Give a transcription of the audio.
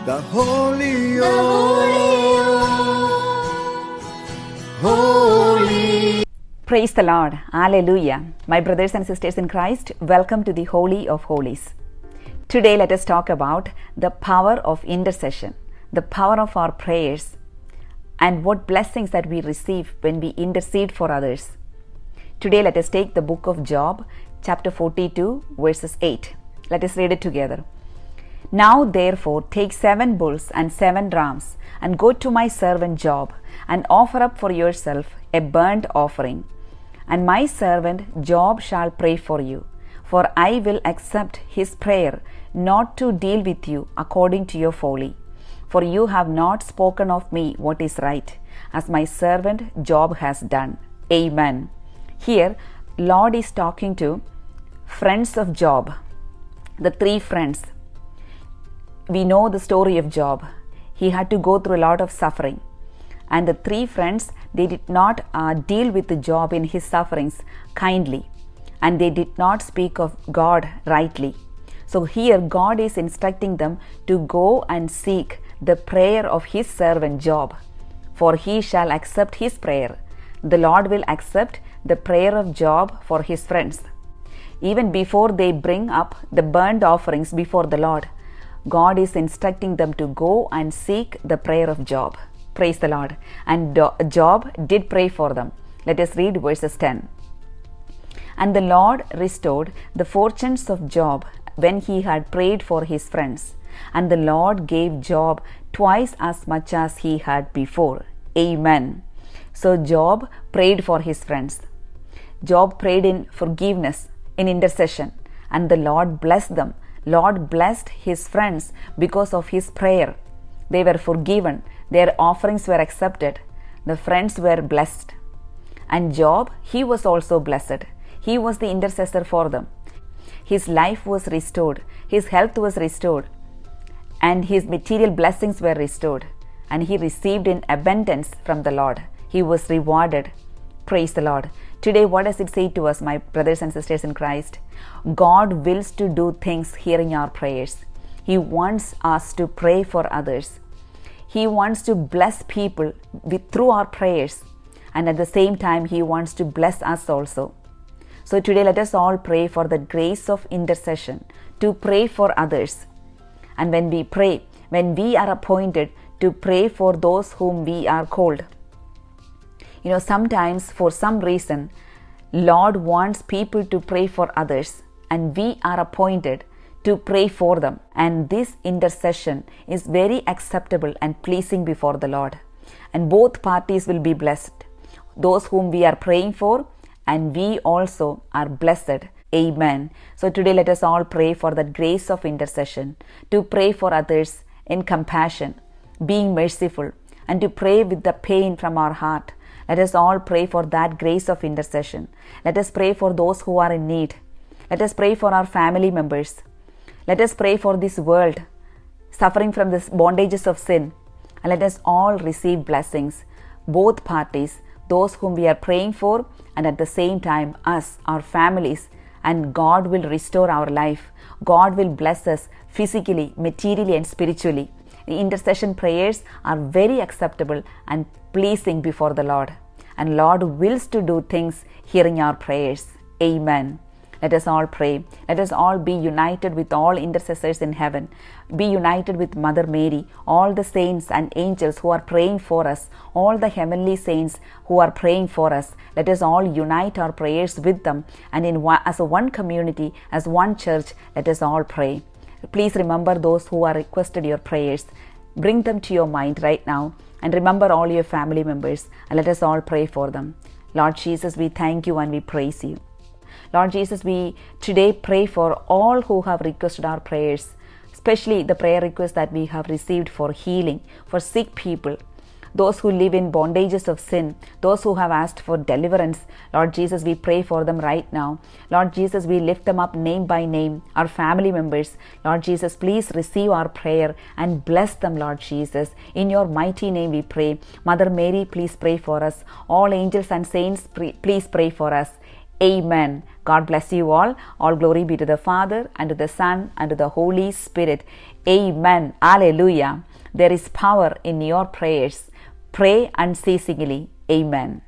the Holy of Holies. Praise the Lord. Hallelujah. My brothers and sisters in Christ, welcome to the Holy of Holies. Today let us talk about the power of intercession, the power of our prayers, and what blessings that we receive when we intercede for others. Today let us take the book of Job, chapter 42, verses 8. Let us read it together. Now therefore take 7 bulls and 7 rams, and go to my servant Job, and offer up for yourself a burnt offering. And my servant Job shall pray for you, for I will accept his prayer, not to deal with you according to your folly. For you have not spoken of me what is right, as my servant Job has done. Amen. Here, Lord is talking to friends of Job, the 3 friends. We know the story of Job. He had to go through a lot of suffering. And the 3 friends, they did not deal with Job in his sufferings kindly. And they did not speak of God rightly. So here God is instructing them to go and seek the prayer of his servant Job. For he shall accept his prayer. The Lord will accept the prayer of Job for his friends. Even before they bring up the burnt offerings before the Lord, God is instructing them to go and seek the prayer of Job. Praise the Lord. And Job did pray for them. Let us read verses 10. And the Lord restored the fortunes of Job when he had prayed for his friends. And the Lord gave Job twice as much as he had before. Amen. So Job prayed for his friends. Job prayed in forgiveness, in intercession, and the Lord blessed them. Lord blessed his friends because of his prayer. They were forgiven. Their offerings were accepted. The friends were blessed. And Job, he was also blessed. He was the intercessor for them. His life was restored. His health was restored. And his material blessings were restored. And he received in abundance from the Lord. He was rewarded. Praise the Lord. Today, what does it say to us, my brothers and sisters in Christ? God wills to do things hearing our prayers. He wants us to pray for others. He wants to bless people through our prayers. And at the same time, He wants to bless us also. So today, let us all pray for the grace of intercession, to pray for others. And when we pray, when we are appointed to pray for those whom we are called, sometimes for some reason, Lord wants people to pray for others, and we are appointed to pray for them. And this intercession is very acceptable and pleasing before the Lord. And both parties will be blessed. Those whom we are praying for, and we also are blessed. Amen. So today let us all pray for the grace of intercession, to pray for others in compassion, being merciful, and to pray with the pain from our heart. Let us all pray for that grace of intercession. Let us pray for those who are in need. Let us pray for our family members. Let us pray for this world suffering from the bondages of sin. And let us all receive blessings, both parties, those whom we are praying for, and at the same time us, our families, and God will restore our life. God will bless us physically, materially, and spiritually. The intercession prayers are very acceptable and pleasing before the Lord. And Lord wills to do things hearing our prayers. Amen. Let us all pray. Let us all be united with all intercessors in heaven. Be united with Mother Mary, all the saints and angels who are praying for us, all the heavenly saints who are praying for us. Let us all unite our prayers with them, and as a one community, as one church, let us all pray. Please remember those who are requested your prayers. Bring them to your mind right now, and remember all your family members, and let us all pray for them. Lord Jesus, we thank you and we praise you. Lord Jesus, we today pray for all who have requested our prayers, especially the prayer requests that we have received for healing, for sick people, those who live in bondages of sin, those who have asked for deliverance. Lord Jesus, we pray for them right now. Lord Jesus, we lift them up name by name, our family members. Lord Jesus, please receive our prayer and bless them, Lord Jesus. In your mighty name we pray. Mother Mary, please pray for us. All angels and saints, please pray for us. Amen. God bless you all. All glory be to the Father, and to the Son, and to the Holy Spirit. Amen. Alleluia. There is power in your prayers. Pray unceasingly. Amen.